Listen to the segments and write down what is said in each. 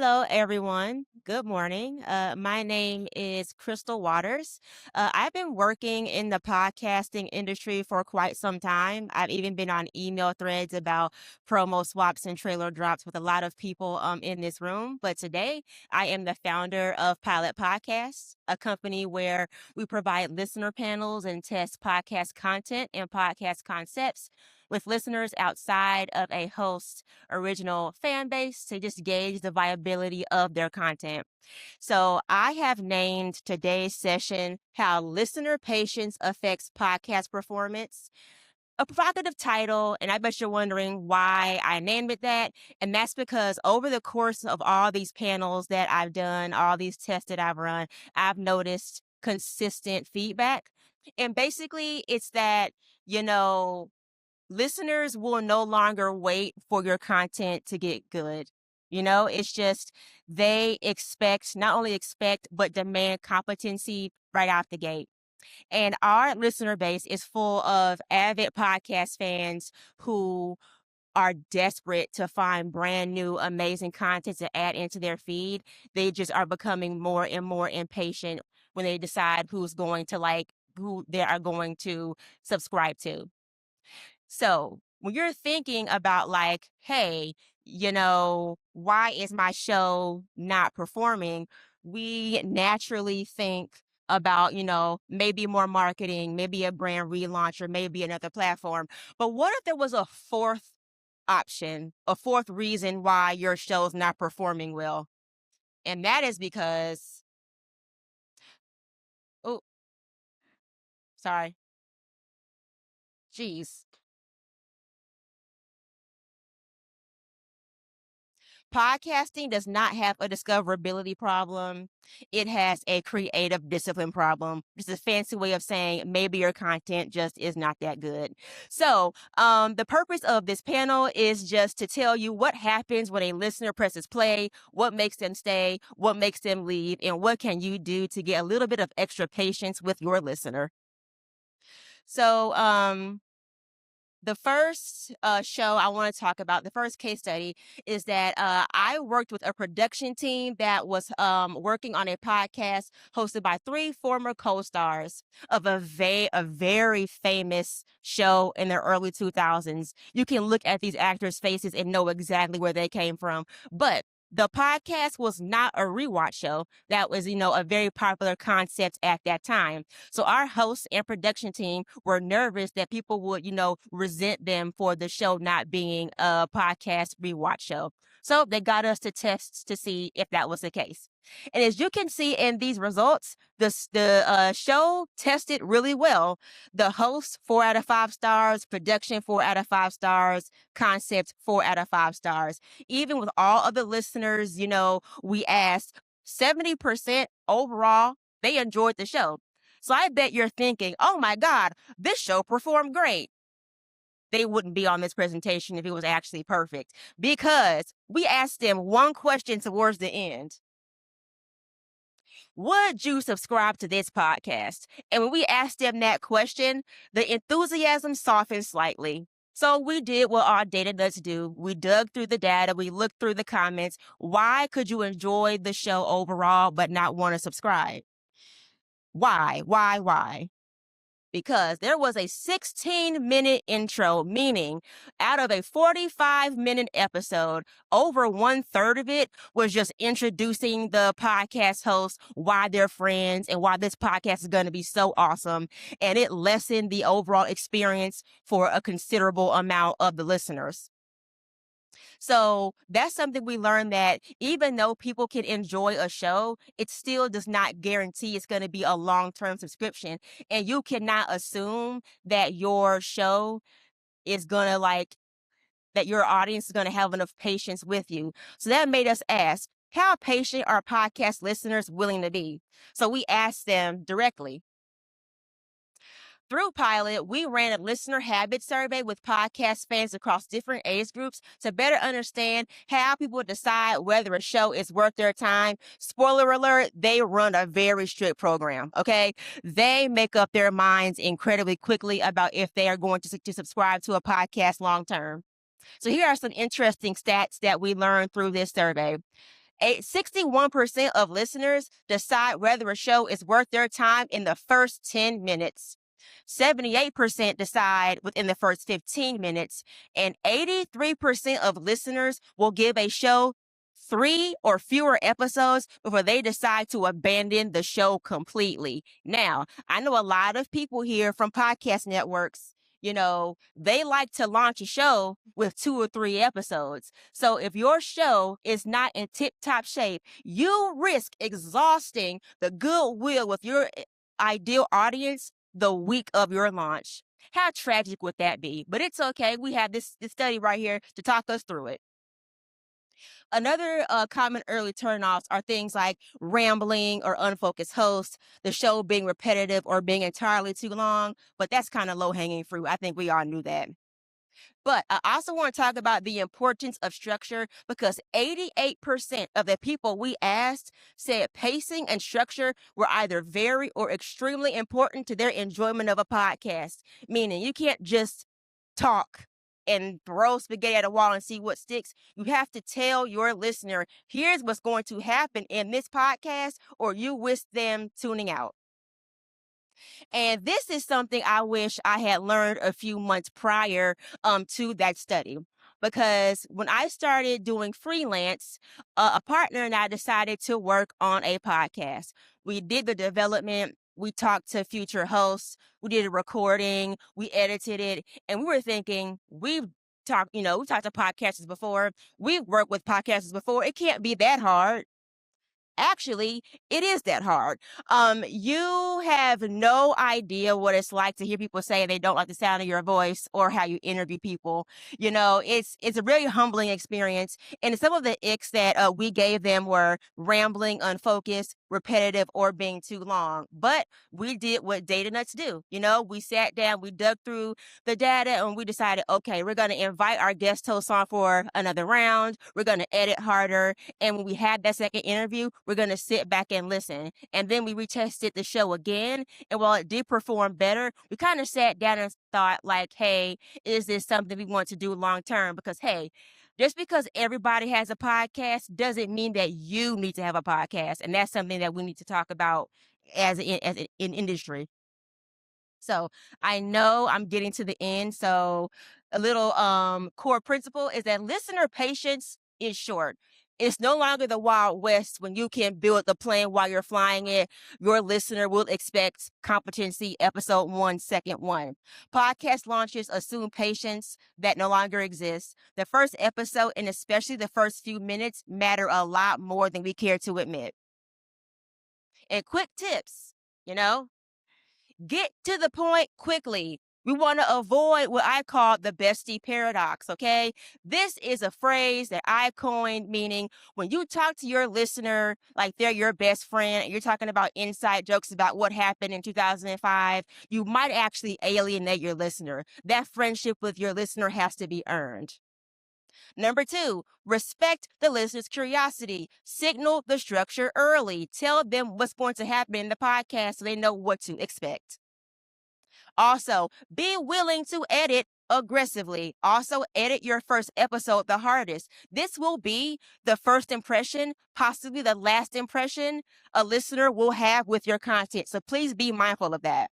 Hello, everyone. Good morning. My name is Krystle Waters. I've been working in the podcasting industry for quite some time. I've even been on email threads about promo swaps and trailer drops with a lot of people in this room. But today, I am the founder of Pilot Podcasts, a company where we provide listener panels and test podcast content and podcast concepts with listeners outside of a host's original fan base to just gauge the viability of their content. So I have named today's session How Listener Patience Affects Podcast Performance. A provocative title, and I bet you're wondering why I named it that. And that's because over the course of all these panels that I've done, all these tests that I've run, I've noticed consistent feedback. And basically, it's that, you know, listeners will no longer wait for your content to get good. It's just they not only expect, but demand competency right out the gate. And our listener base is full of avid podcast fans who are desperate to find brand new, amazing content to add into their feed. They just are becoming more and more impatient when they decide who they are going to subscribe to. So when you're thinking about hey, why is my show not performing? We naturally think about, maybe more marketing, maybe a brand relaunch, or maybe another platform. But what if there was a fourth option, a fourth reason why your show's not performing well? And that is because, oh, sorry, geez. Podcasting does not have a discoverability problem. It has a creative discipline problem. It's a fancy way of saying maybe your content just is not that good. So, the purpose of this panel is just to tell you what happens when a listener presses play, what makes them stay, what makes them leave, and what can you do to get a little bit of extra patience with your listener. So, the first show I want to talk about, the first case study, is that I worked with a production team that was working on a podcast hosted by three former co-stars of a very famous show in the early 2000s. You can look at these actors' faces and know exactly where they came from. But the podcast was not a rewatch show. That was, a very popular concept at that time. So our hosts and production team were nervous that people would, resent them for the show not being a podcast rewatch show. So they got us to test to see if that was the case. And as you can see in these results, the show tested really well. The host, 4 out of 5 stars, production, 4 out of 5 stars, concept, 4 out of 5 stars. Even with all of the listeners, we asked, 70% overall, they enjoyed the show. So I bet you're thinking, oh my God, this show performed great. They wouldn't be on this presentation if it was actually perfect, because we asked them one question towards the end. Would you subscribe to this podcast? And when we asked them that question, the enthusiasm softened slightly. So we did what our data does do. We dug through the data. We looked through the comments. Why could you enjoy the show overall but not want to subscribe? Why? Because there was a 16-minute intro, meaning out of a 45-minute episode, over 1/3 of it was just introducing the podcast host, why they're friends, and why this podcast is going to be so awesome. And it lessened the overall experience for a considerable amount of the listeners. So that's something we learned, that even though people can enjoy a show, it still does not guarantee it's going to be a long-term subscription. And you cannot assume that your show is going to that your audience is going to have enough patience with you. So that made us ask, how patient are podcast listeners willing to be? So we asked them directly. Through Pilot, we ran a listener habit survey with podcast fans across different age groups to better understand how people decide whether a show is worth their time. Spoiler alert, they run a very strict program, okay? They make up their minds incredibly quickly about if they are going to subscribe to a podcast long term. So here are some interesting stats that we learned through this survey. 61% of listeners decide whether a show is worth their time in the first 10 minutes. 78% decide within the first 15 minutes, and 83% of listeners will give a show 3 or fewer episodes before they decide to abandon the show completely. Now, I know a lot of people here from podcast networks, they like to launch a show with 2 or 3 episodes. So if your show is not in tip top shape, you risk exhausting the goodwill with your ideal audience the week of your launch. How tragic would that be? But it's okay. We have this study right here to talk us through it. Another common early turnoffs are things like rambling or unfocused hosts, the show being repetitive or being entirely too long, but that's kind of low hanging fruit. I think we all knew that. But I also want to talk about the importance of structure because 88% of the people we asked said pacing and structure were either very or extremely important to their enjoyment of a podcast. Meaning you can't just talk and throw spaghetti at a wall and see what sticks. You have to tell your listener, here's what's going to happen in this podcast, or you risk them tuning out. And this is something I wish I had learned a few months prior to that study. Because when I started doing freelance, a partner and I decided to work on a podcast. We did the development, we talked to future hosts, we did a recording, we edited it, and we were thinking, we've talked to podcasters before, we've worked with podcasters before, it can't be that hard. Actually, it is that hard. You have no idea what it's like to hear people say they don't like the sound of your voice or how you interview people. It's a really humbling experience. And some of the icks that we gave them were rambling, unfocused, repetitive, or being too long. But we did what data nuts do. We sat down, we dug through the data, and we decided, okay, we're going to invite our guest hosts on for another round. We're going to edit harder. And when we had that second interview, we're going to sit back and listen. And then we retested the show again. And while it did perform better, we kind of sat down and thought like, hey, is this something we want to do long term? Because, hey, just because everybody has a podcast doesn't mean that you need to have a podcast. And that's something that we need to talk about as an industry. So I know I'm getting to the end. So a little core principle is that listener patience is short. It's no longer the Wild West when you can build the plane while you're flying it. Your listener will expect competency episode 1, second 1. Podcast launches assume patience that no longer exists. The first episode and especially the first few minutes matter a lot more than we care to admit. And quick tips, get to the point quickly. We want to avoid what I call the bestie paradox, okay? This is a phrase that I coined, meaning when you talk to your listener like they're your best friend and you're talking about inside jokes about what happened in 2005, you might actually alienate your listener. That friendship with your listener has to be earned. Number 2, respect the listener's curiosity. Signal the structure early. Tell them what's going to happen in the podcast so they know what to expect. Also, be willing to edit aggressively. Also, edit your first episode the hardest. This will be the first impression, possibly the last impression a listener will have with your content. So please be mindful of that.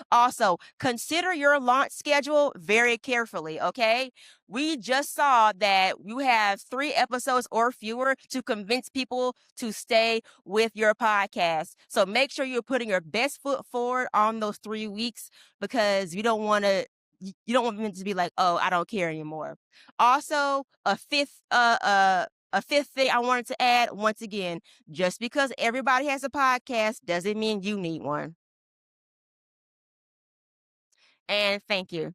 Also, consider your launch schedule very carefully, okay? We just saw that you have 3 episodes or fewer to convince people to stay with your podcast. So make sure you're putting your best foot forward on those 3 weeks because you don't want them to be like, oh, I don't care anymore. Also, a fifth thing I wanted to add, once again, just because everybody has a podcast doesn't mean you need one. And thank you.